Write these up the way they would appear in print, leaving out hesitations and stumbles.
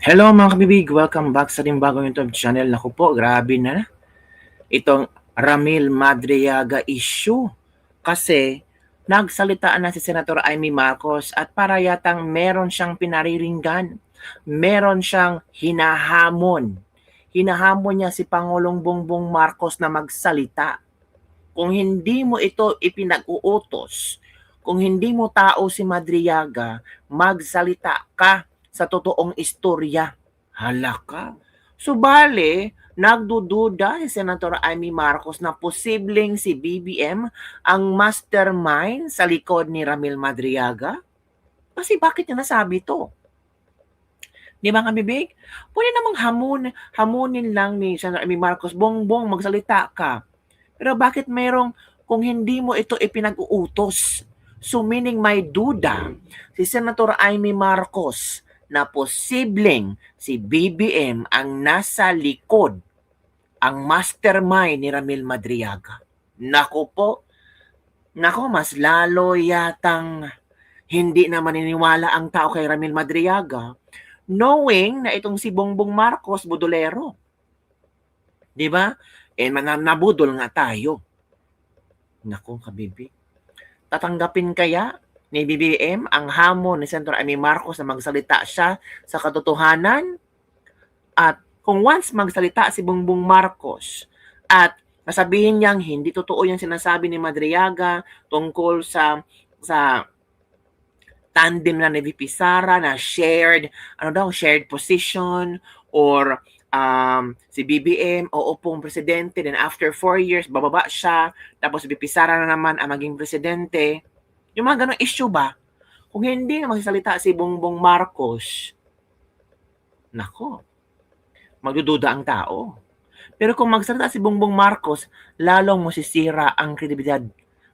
Hello mga kabibig, welcome back sa ating bagong YouTube channel. Naku po, grabe na itong Ramil Madriaga issue. Kasi nagsalitaan na si Senator Amy Marcos at para yatang meron siyang pinariringgan. Meron siyang hinahamon. Hinahamon niya si Pangulong Bongbong Marcos na magsalita. Kung hindi mo ito ipinag-uutos, kung hindi mo tao si Madriaga, magsalita ka sa totoong istorya. Hala ka. Subali, nagdududa si Senator Amy Marcos na posibleng si BBM ang mastermind sa likod ni Ramil Madriaga? Kasi bakit niya nasabi to? Di ba kabibig? Pwede namang hamunin lang ni Senator Amy Marcos, Bongbong, magsalita ka. Pero bakit kung hindi mo ito ipinag-uutos? So meaning may duda si Senator Amy Marcos na posibleng si BBM ang nasa likod, ang mastermind ni Ramil Madriaga. Naku po, mas lalo yatang hindi na maniniwala ang tao kay Ramil Madriaga knowing na itong si Bongbong Marcos budolero. Di ba? Nabudol nga tayo. Naku, kabibi. Tatanggapin kaya ni BBM ang hamon ni Senator Amy Marcos na magsalita siya sa katotohanan? At kung once magsalita si Bongbong Marcos at nasabihin niyang hindi totoo yung sinasabi ni Madriaga tungkol sa tandem na ni VP Sara na shared position or si BBM o upong presidente, then after 4 years bababa siya, tapos si VP Sara na naman ang maging presidente. Yung mga ganong issue ba? Kung hindi na magsasalita si Bongbong Marcos, nako, magdududa ang tao. Pero kung magsalita si Bongbong Marcos, lalong masisira ang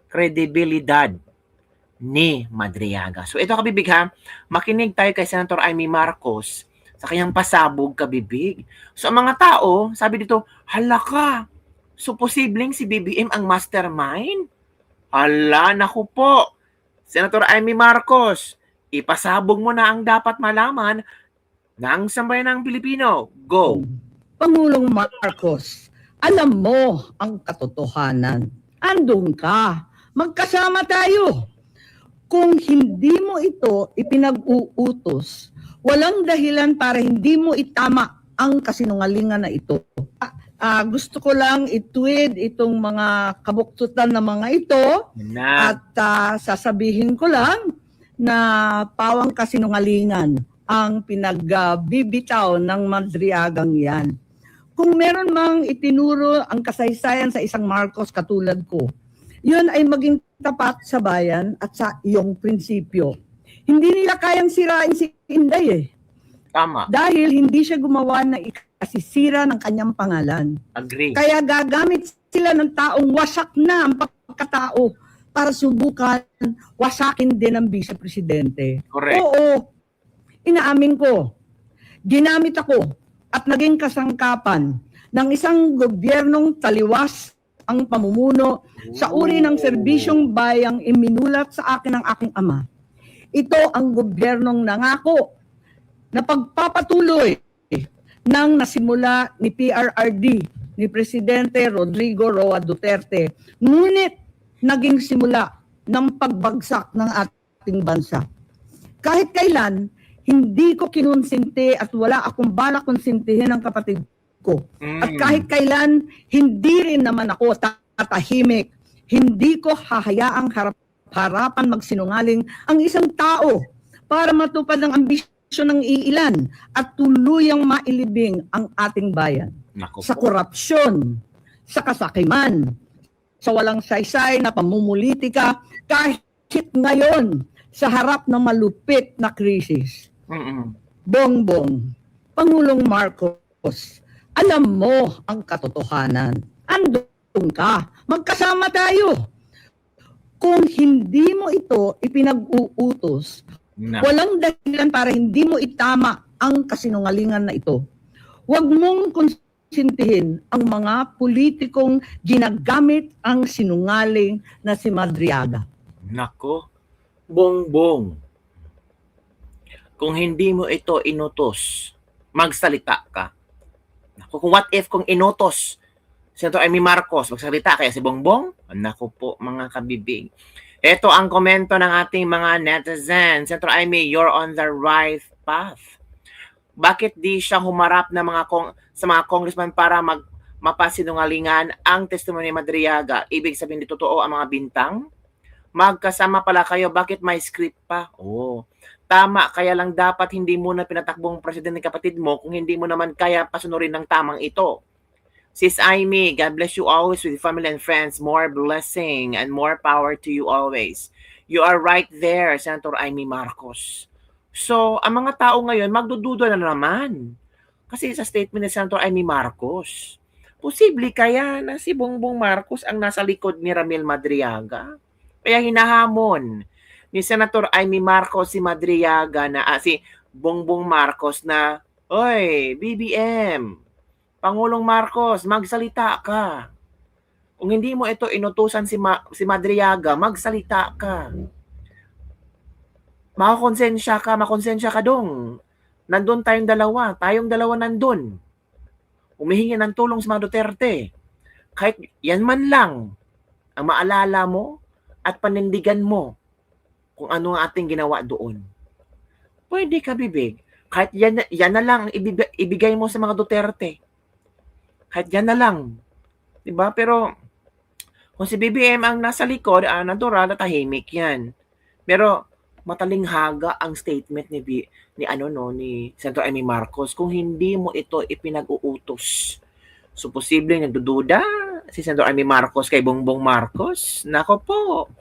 kredibilidad ni Madriaga. So ito kabibig ha, makinig tayo kay Senator Amy Marcos sa kanyang pasabog kabibig. So ang mga tao, sabi dito, hala ka, so posibleng si BBM ang mastermind? Hala, naku po, Senator Amy Marcos, ipasabog mo na ang dapat malaman ng sambayan ng Pilipino. Go! Pangulong Marcos, alam mo ang katotohanan. Andun ka. Magkasama tayo. Kung hindi mo ito ipinag-uutos, walang dahilan para hindi mo itama ang kasinungalingan na ito. Gusto ko lang ituwid itong mga kabuktutan na mga ito at sasabihin ko lang na pawang kasinungalingan ang pinagbibitaw ng Madriagang yan. Kung meron mang itinuro ang kasaysayan sa isang Marcos katulad ko, yun ay maging tapat sa bayan at sa iyong prinsipyo. Hindi nila kayang sirain si Inday eh. Tama. Dahil hindi siya gumawa na ikasisira ng kanyang pangalan. Agree. Kaya gagamit sila ng taong wasak na ang pagkatao para subukan wasakin din ang vice-presidente. Correct. Oo, inaamin ko. Ginamit ako at naging kasangkapan ng isang gobyernong taliwas ang pamumuno sa uri ng serbisyong bayang iminulat sa akin ng aking ama. Ito ang gobyernong nangako na pagpapatuloy ng nasimula ni PRRD, ni Presidente Rodrigo Roa Duterte, ngunit naging simula ng pagbagsak ng ating bansa. Kahit kailan, hindi ko kinonsinti at wala akong balak konsintihin ang kapatid ko. At kahit kailan, hindi rin naman ako tatahimik. Hindi ko hahayaang harapan magsinungaling ang isang tao para matupad ang ambisyon ng iilan at tuluyang mailibing ang ating bayan. Sa korupsyon, sa kasakiman, sa walang saysay na pamumulitika, kahit ngayon sa harap ng malupit na krisis. Bongbong, Pangulong Marcos, alam mo ang katotohanan. Andun ka. Magkasama tayo. Kung hindi mo ito ipinag-uutos, walang dahilan para hindi mo itama ang kasinungalingan na ito. Huwag mong konsintihin ang mga politikong ginagamit ang sinungaling na si Madriaga. Nako, Bongbong, kung hindi mo ito inutos, magsalita ka. Naku, kung what if kung inutos Senator Amy Marcos, magsalita kaya si Bongbong? Naku po mga kabibig. Ito ang komento ng ating mga netizens. Senator Amy, you're on the right path. Bakit di siya humarap na sa mga congressman para mapasinungalingan ang testimony ni Madriaga? Ibig sabihin di totoo ang mga bintang? Magkasama pala kayo, bakit may script pa? Oh, tama, kaya lang dapat hindi mo na pinatakbong presidente ng kapatid mo kung hindi mo naman kaya pasunurin ng tamang ito. Sis Amy, God bless you always with family and friends. More blessing and more power to you always. You are right there, Senator Amy Marcos. So, ang mga tao ngayon, magdududa na naman. Kasi sa statement ni Senator Amy Marcos, posible kaya na si Bongbong Marcos ang nasa likod ni Ramil Madriaga? Kaya hinahamon ni Senator Amy Marcos si Madriaga na si Bongbong Marcos na, oy, BBM, Pangulong Marcos, magsalita ka. Kung hindi mo ito inutusan si Madriaga, magsalita ka. Makonsensya ka dong. Nandun tayong dalawa nandun. Humihingi ng tulong sa mga Duterte. Kahit yan man lang ang maalala mo at panindigan mo kung ano ang ating ginawa doon. Pwede ka, bibig. Kahit yan na lang ibigay mo sa mga Duterte. Kahit yan na lang. Diba? Pero, kung si BBM ang nasa likod, natural, tahimik yan. Pero, matalinghaga ang statement ni Senator Amy Marcos kung hindi mo ito ipinag-uutos. So, posibleng nagdududa si Senator Amy Marcos kay Bongbong Marcos. Nako po.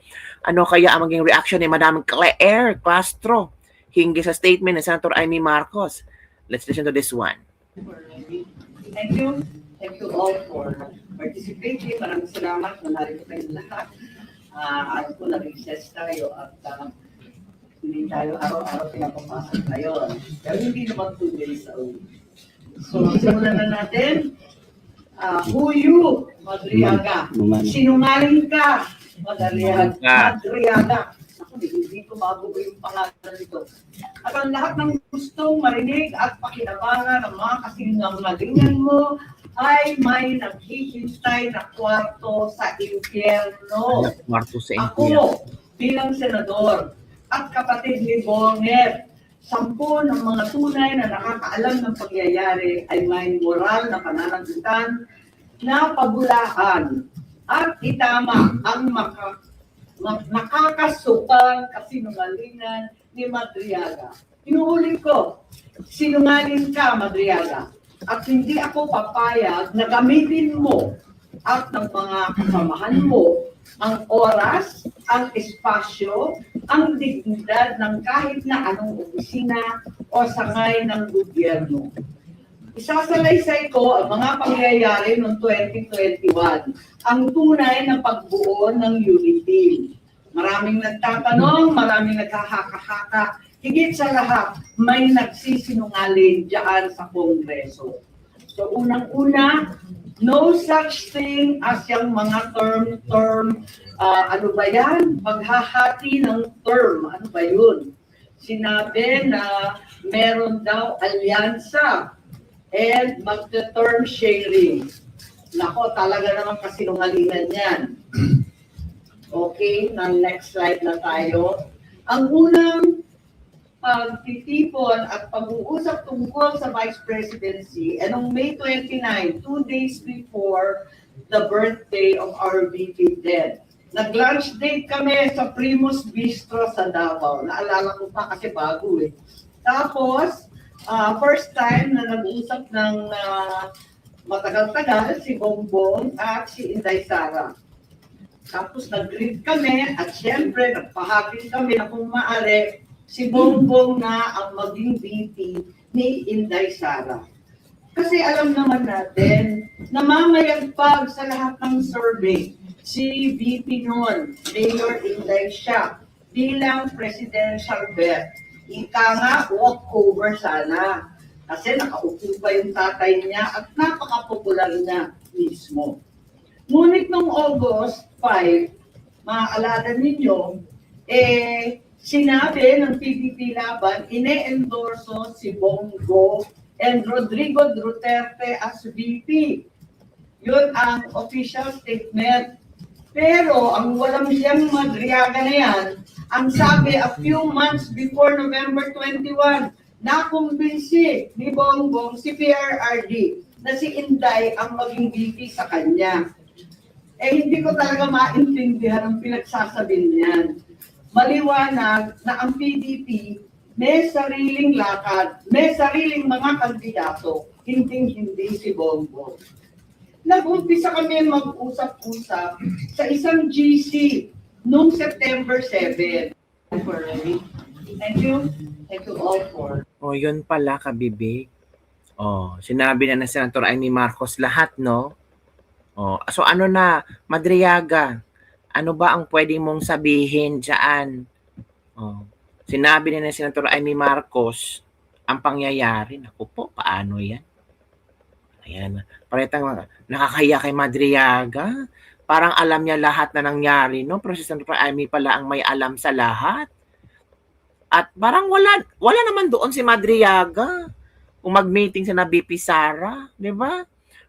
Ano kaya ang maging reaction ni Madam Claire Castro hinggil sa statement ni Senator Amy Marcos? Let's listen to this one. Thank you. Thank you all for participating. Maraming salamat na narito kayong lahat. Alam ko nag-recess tayo at hindi tayo araw-araw pinapapasok ngayon. Pero hindi naman 2 days a week. So, simulan na natin. Who you, Madriaga? Sinungaling ka, Madriaga. Ako, hindi ko mabuo yung pangalan nito. At ang lahat ng gustong marinig at pakinabangan ng mga kasinungalingan mo ay may naghihintay na kwarto sa impyerno. Ako, bilang senador at kapatid ni Bonget, 10 ng mga tunay na nakakaalam ng pangyayari ay may moral na pananagutan na pabulaan at itama ang nakakasukang kasinungalingan ni Madriaga. Inuulit ko, sinungaling ka, Madriaga. At hindi ako papayag na gamitin mo at ng mga kasamahan mo ang oras, ang espasyo, ang dignidad ng kahit na anong opisina o sangay ng gobyerno. Isasalaysay ko ang mga pangyayari noong 2021, ang tunay na pagbuo ng unity. Maraming nagtatanong, maraming naghahaka-haka. Higit sa lahat, may nagsisinungaling diyan sa Kongreso. So unang-una, no such thing as yung mga term, ano ba yan? Paghahati ng term, ano ba yun? Sinabi na meron daw alyansa and magte-term sharing. Nako, talaga naman kasinungalingan yan. Okay, next slide na tayo. Ang unang pagtitipon at pag-uusap tungkol sa Vice Presidency noong May 29, 2 days before the birthday of our VP dead. Nag-lunch date kami sa Primus Bistro sa Davao. Naalala ko pa kasi bago eh. Tapos, first time na nag-usap ng matagal-tagal si Bongbong at si Inday Sara. Tapos nag-greet kami at syempre nagpahagin kami na kung maaari si Bongbong na ang maging VP ni Inday Sara. Kasi alam naman natin na mamayagpag sa lahat ng survey si VP noon, Mayor Inday siya, bilang presidential bet. Ika nga, walkover sana. Kasi nakaupo pa yung tatay niya at napaka-popular niya mismo. Ngunit noong August 5, maaalala ninyo, sinabi ng PPP Laban, ine-endorso si Bongo and Rodrigo Duterte as VP. Yun ang official statement. Pero ang walang siyang Madriaga na yan, ang sabi a few months before November 21, nakumbinsi ni Bongbong si PRRD na si Inday ang maging VP sa kanya. Hindi ko talaga maintindihan ang pinagsasabi niyan. Maliwanag na ang PDP may sariling lakad, may sariling mga kandidato, hindi si Bongbong. Nag-umpisa kami mag-usap-usap sa isang GC noong September 7. Thank you. Thank you all for. O, yun pala, kabibig. O, sinabi na ng Senator Amy Marcos lahat, no? O, so ano na, Madriaga, ano ba ang pwede mong sabihin dyan? O, sinabi na ng Senator Amy Marcos ang pangyayari. Naku po, paano yan? Ayan. Paretang nakakaya kay Madriaga. Parang alam niya lahat na nangyari, no? Pero si Senator Amy pala ang may alam sa lahat. At parang wala naman doon si Madriaga. Kung mag-meeting sa na BP Sara, di ba?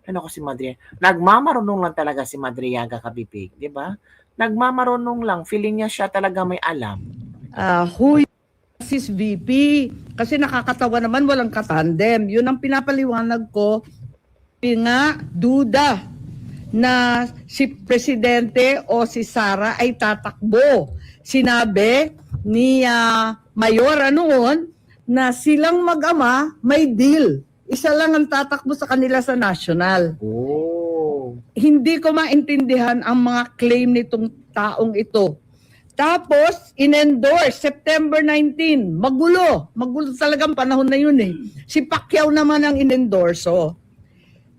Ano ko si Madriaga? Nagmamarunong lang talaga si Madriaga, kabibig, di ba? Nagmamarunong lang. Feeling niya siya talaga may alam. Who is VP? Kasi nakakatawa naman, walang katandem. Yun ang pinapaliwanag ko. Nga, duda na si Presidente o si Sara ay tatakbo. Sinabi ni Mayora noon na silang mag-ama may deal. Isa lang ang tatakbo sa kanila sa national. Oh. Hindi ko maintindihan ang mga claim nitong taong ito. Tapos, in-endorse, September 19, magulo talagang panahon na yun eh. Si Pacquiao naman ang in-endorso.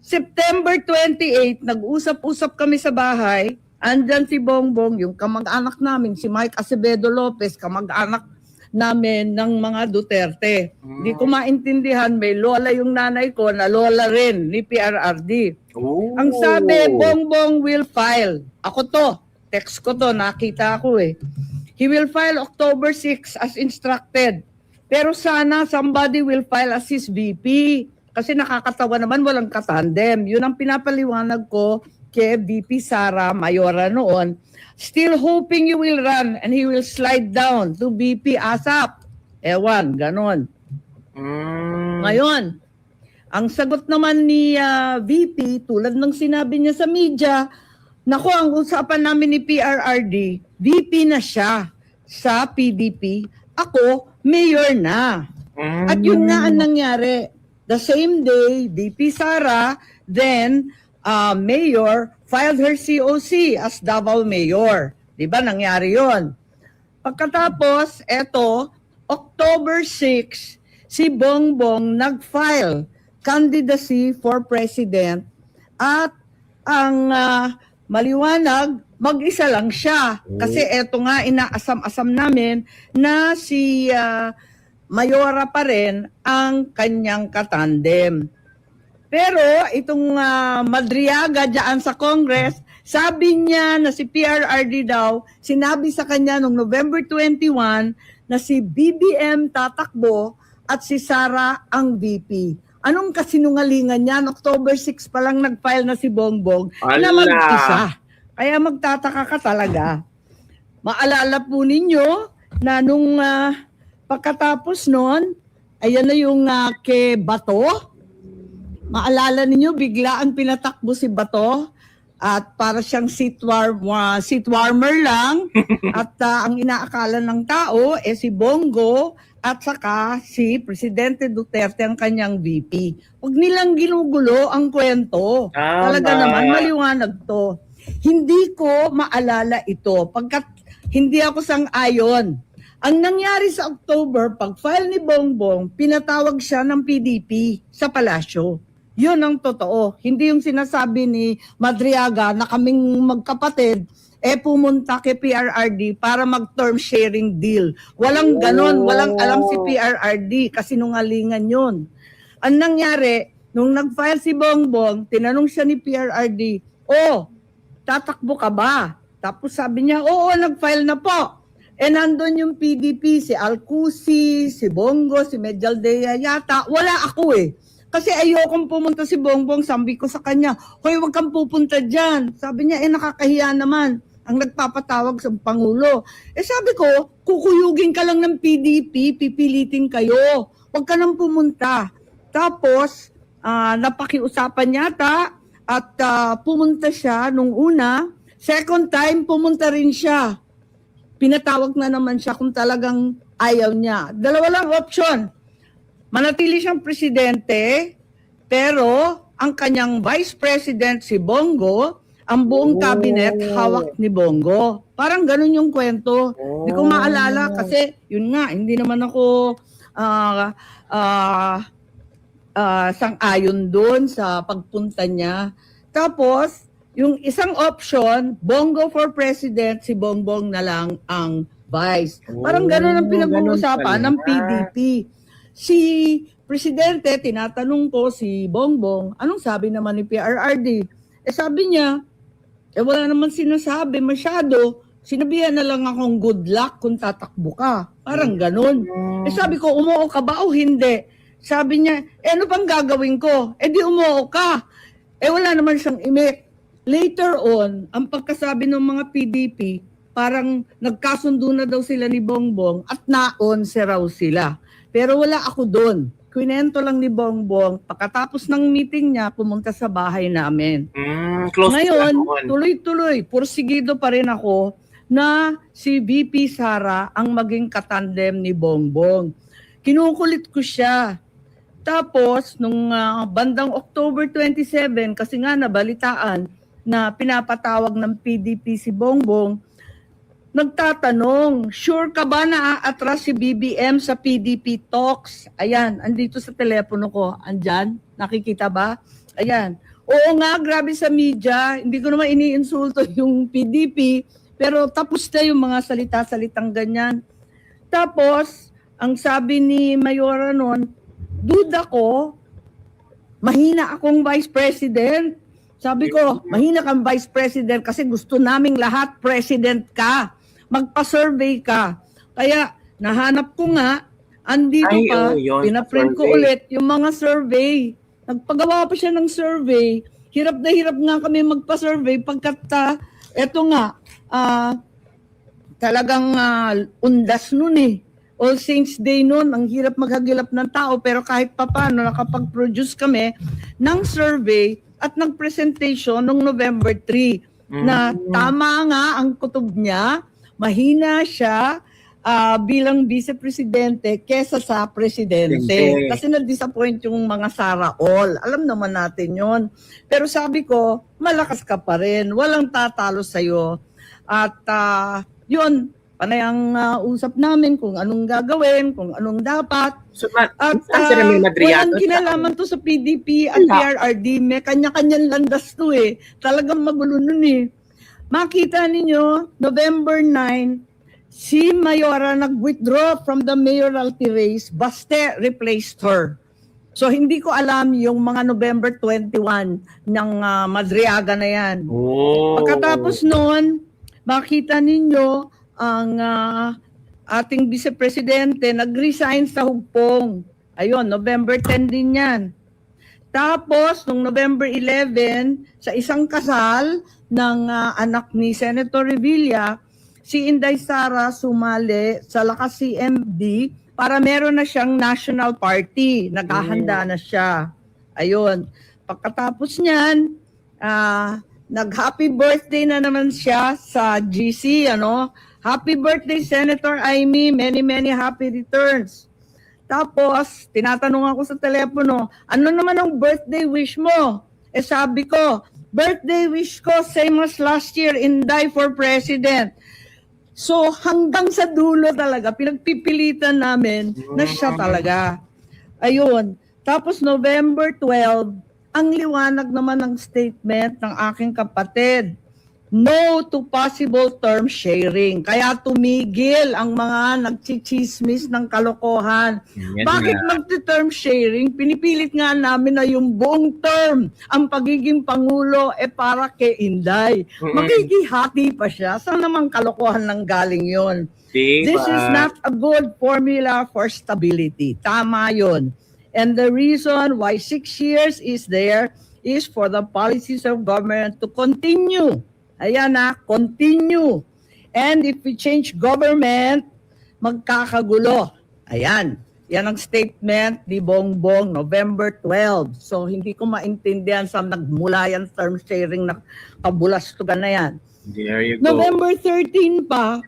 September 28, nag-usap-usap kami sa bahay, andyan si Bongbong, yung kamag-anak namin, si Mike Acevedo Lopez, kamag-anak namin ng mga Duterte. Hindi ko maintindihan, may lola yung nanay ko na lola rin ni PRRD. Oh. Ang sabi, Bongbong will file. Ako to, text ko to, nakita ko eh. He will file October 6 as instructed. Pero sana somebody will file as his VP. Kasi nakakatawa naman, walang katandem. Yun ang pinapaliwanag ko kay VP Sara Mayora noon. Still hoping you will run and he will slide down to VP ASAP. Ewan, ganon. Ngayon, ang sagot naman ni VP, tulad ng sinabi niya sa media, naku, ang usapan namin ni PRRD, VP na siya sa PDP. Ako, mayor na. At yun nga ang nangyari. The same day, VP Sara, then mayor, filed her COC as Davao Mayor. Di ba nangyari yon? Pagkatapos, eto, October 6, si Bongbong nag-file candidacy for president at ang maliwanag, mag-isa lang siya. Kasi eto nga, inaasam-asam namin na si Mayora pa rin ang kanyang katandem. Pero itong Madriaga dyan sa Congress, sabi niya na si PRRD daw, sinabi sa kanya noong November 21 na si BBM tatakbo at si Sara ang VP. Anong kasinungalingan yan? October 6 pa lang nag-file na si Bongbong na mag-isa. Kaya magtataka ka talaga. Maalala po ninyo na nung pagkatapos nun, ayan na yung kay Bato. Maalala ninyo, bigla ang pinatakbo si Bato at para siyang seat warmer lang at ang inaakala ng tao si Bongo at saka si Presidente Duterte ang kanyang VP. Huwag nilang ginugulo ang kwento. Talaga naman, maliwanag to. Hindi ko maalala ito pagkat hindi ako sang-ayon. Ang nangyari sa October, pag-file ni Bongbong, pinatawag siya ng PDP sa palasyo. Yun ang totoo. Hindi yung sinasabi ni Madriaga na kaming magkapatid, pumunta kay PRRD para mag-term sharing deal. Walang ganon, walang alam si PRRD, kasi nungalingan yun. Ang nangyari, nung nag-file si Bongbong, tinanong siya ni PRRD, tatakbo ka ba? Tapos sabi niya, oo, nag-file na po. Nandun yung PDP, si Alcusi, si Bongo, si Medjaldea yata. Wala ako Kasi ayokong pumunta si Bongbong, sabi ko sa kanya, hoy, wag kang pupunta dyan. Sabi niya, nakakahiya naman ang nagpapatawag sa Pangulo. Sabi ko, kukuyugin ka lang ng PDP, pipilitin kayo. Wag ka nang pumunta. Tapos, napakiusapan yata at pumunta siya nung una. Second time, pumunta rin siya. Pinatawag na naman siya kung talagang ayaw niya. Dalawa lang option. Manatili siyang presidente, pero ang kanyang vice president si Bongo, ang buong cabinet hawak ni Bongo. Parang ganun yung kwento. Hindi ko maalala kasi yun nga, hindi naman ako sang-ayon doon sa pagpunta niya. Tapos, yung isang option, Bongo for president, si Bongbong na lang ang vice. Parang ganun ang pinag-uusapan ng PDP. Si Presidente, tinatanong ko si Bongbong, anong sabi naman ni PRRD? Sabi niya, wala naman sinasabi masyado. Sinabihan na lang akong good luck kung tatakbo ka. Parang ganun. Sabi ko, umuo ka ba o hindi? Sabi niya, ano pang gagawin ko? Di umuo ka. Wala naman siyang imik. Later on, ang pagkasabi ng mga PDP, parang nagkasundo na daw sila ni Bongbong at naon raw sila. Pero wala ako doon. Kwento lang ni Bongbong, pagkatapos ng meeting niya, pumunta sa bahay namin. Ngayon, tuloy-tuloy, pursigido pa rin ako na si VP Sara ang maging katandem ni Bongbong. Kinukulit ko siya. Tapos, nung bandang October 27, kasi nga nabalitaan na pinapatawag ng PDP si Bongbong, nagtatanong, sure ka ba na aatras si BBM sa PDP talks? Ayan, andito sa telepono ko. Andyan, nakikita ba? Ayan. Oo nga, grabe sa media. Hindi ko naman iniinsulto yung PDP, pero tapos na yung mga salita-salitang ganyan. Tapos, ang sabi ni Mayora noon, duda ko, mahina akong vice president. Sabi ko, mahina kang vice president kasi gusto naming lahat president ka. Magpa-survey ka. Kaya nahanap ko nga, andito pa, pinaprint ko ulit yung mga survey. Nagpagawa pa siya ng survey. Hirap na hirap nga kami magpa-survey pagkat eto nga, talagang undas nun eh. All Saints Day nun, ang hirap maghagilap ng tao pero kahit papano nakapag-produce kami ng survey at ng presentation noong November 3 na tama nga ang kutob niya, mahina siya bilang vice-presidente kesa sa presidente. Kasi na-disappoint yung mga Sara all. Alam naman natin yon. Pero sabi ko, malakas ka pa rin. Walang tatalo sa'yo. At yun, panay ang usap namin kung anong gagawin, kung anong dapat. So, at walang kinalaman to sa PDP at PRRD. May kanya-kanyang landas to eh. Talagang magulo nun eh. Makita ninyo, November 9, si Mayora nag-withdraw from the mayoralty race, Baste replaced her. So hindi ko alam yung mga November 21 ng Madriaga na yan. Pagkatapos noon, makita ninyo ang ating vice-presidente nag-resign sa Hugpong. Ayun, November 10 din yan. Tapos, noong November 11, sa isang kasal ng anak ni Senator Revilla, si Inday Sara sumali sa Lakas CMD para meron na siyang national party. Naghahanda na siya. Ayun. Pagkatapos niyan, nag-happy birthday na naman siya sa GC. Happy birthday, Senator Amy. Many, many happy returns. Tapos, tinatanong ako sa telepono, ano naman ang birthday wish mo? Sabi ko, birthday wish ko, same as last year, Inday for President. So, hanggang sa dulo talaga, pinagpipilitan namin na siya talaga. Ayun. Tapos, November 12, ang liwanag naman ng statement ng aking kapatid. No to possible term sharing. Kaya tumigil ang mga nagchichismis ng kalokohan. Bakit magti-term sharing? Pinipilit nga namin na yung buong term, ang pagiging Pangulo, para kay Inday. Magigihati pa siya. Saan naman kalokohan ng galing yon? This is not a good formula for stability. Tama yon. And the reason why 6 years is there is for the policies of government to continue. Ayan na, continue. And if we change government, magkakagulo. Ayan. Yan ang statement ni Bongbong, November 12. So, hindi ko maintindihan sa nagmula yan term sharing na kabulastugan na yan. There you go. November 13 pa,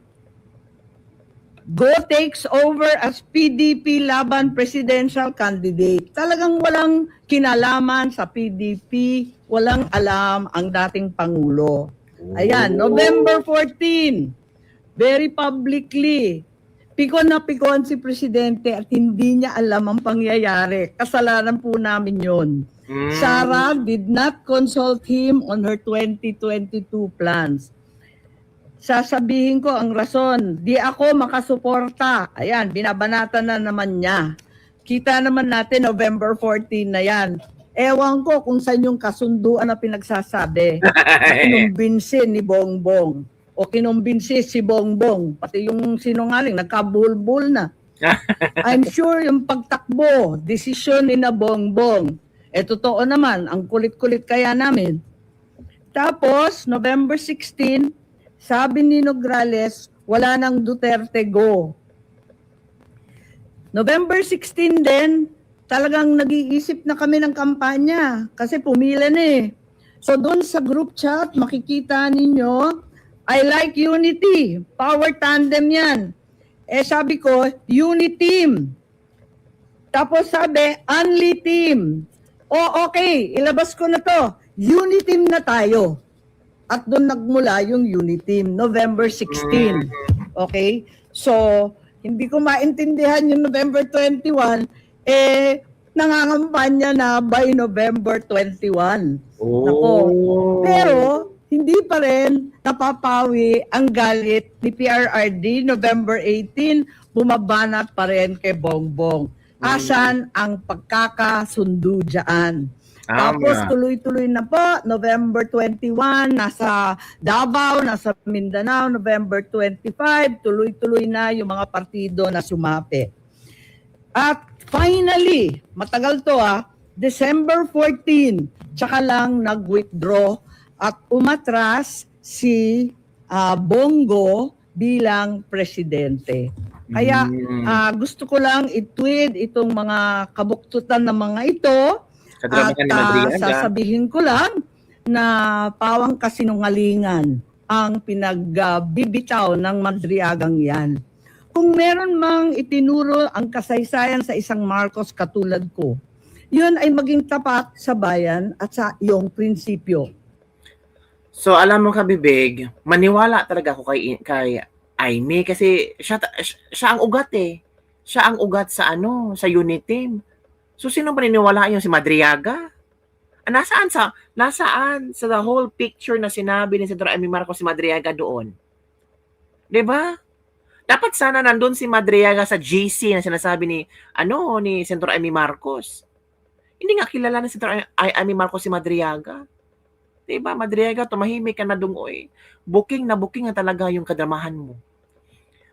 Go takes over as PDP laban presidential candidate. Talagang walang kinalaman sa PDP, walang alam ang dating Pangulo. Ayan, November 14, very publicly, pikon na pikon si Presidente at hindi niya alam ang pangyayari. Kasalanan po namin yun. Sara did not consult him on her 2022 plans. Sasabihin ko ang rason, di ako makasuporta. Ayan, binabanatan na naman niya. Kita naman natin November 14 na yan. Ewan ko kung saan yung kasunduan na pinagsasabi na kinumbinsi ni Bongbong o kinumbinsi si Bongbong. Pati yung sinungaling, nagkabulbul na. I'm sure yung pagtakbo, desisyon ni na Bongbong. Totoo naman, ang kulit-kulit kaya namin. Tapos, November 16, sabi ni Nograles, wala nang Duterte go. November 16 din, talagang nag-iisip na kami ng kampanya kasi pumila na eh. So doon sa group chat, makikita ninyo, I like unity, power tandem yan. Sabi ko, unity team. Tapos sabi, only team. Okay, ilabas ko na to. Unity team na tayo. At doon nagmula yung unity team, November 16. Okay? So, hindi ko maintindihan yung November 21, nangangampanya na by November 21. Nako. Pero, hindi pa rin napapawi ang galit ni PRRD, November 18, bumabanat pa rin kay Bongbong. Asan ang pagkakasundo dyan? Tapos tuloy-tuloy na po, November 21, nasa Davao, nasa Mindanao, November 25, tuloy-tuloy na yung mga partido na sumapi. At finally, matagal to December 14, tsaka lang nag-withdraw at umatras si Bongo bilang presidente. Kaya gusto ko lang i-tweet itong mga kabuktutan ng mga ito. At sasabihin ko lang na pawang kasinungalingan ang pinagbibitaw ng Madriagang yan. Kung meron mang itinuro ang kasaysayan sa isang Marcos katulad ko, yun ay maging tapat sa bayan at sa iyong prinsipyo. So alam mo kabibig, maniwala talaga ako kay Aimee kasi siya ang ugat eh. Siya ang ugat sa sa unit team. So, sino paniniwala yung si Madriaga? Nasaan sa the whole picture na sinabi ni Senator Amy Marcos si Madriaga doon? 'Di ba? Dapat sana nandun si Madriaga sa GC na sinasabi ni Senator Amy Marcos. Hindi nga kilala ni Senator Amy Marcos si Madriaga. 'Di ba? Madriaga, tumahimik ka na dungoy. Booking na talaga yung kadramahan mo.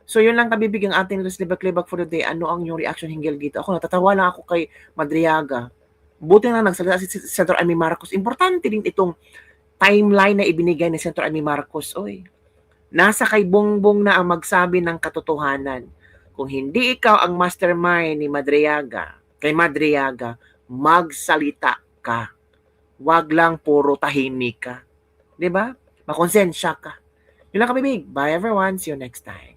So yun lang kabibig ang ating Libak-Libak for the day. Ano ang yung reaction hinggil dito? Ako natatawa lang ako kay Madriaga. Buti na nagsalita si Senator Amy Marcos. Importante din itong timeline na ibinigay ni Senator Amy Marcos. Oy, nasa kay Bongbong na ang magsabi ng katotohanan. Kung hindi ikaw ang mastermind ni kay Madriaga, magsalita ka. Wag lang puro tahimik ka. 'Di ba? Makonsensya ka. Yun lang kabibig. Bye everyone. See you next time.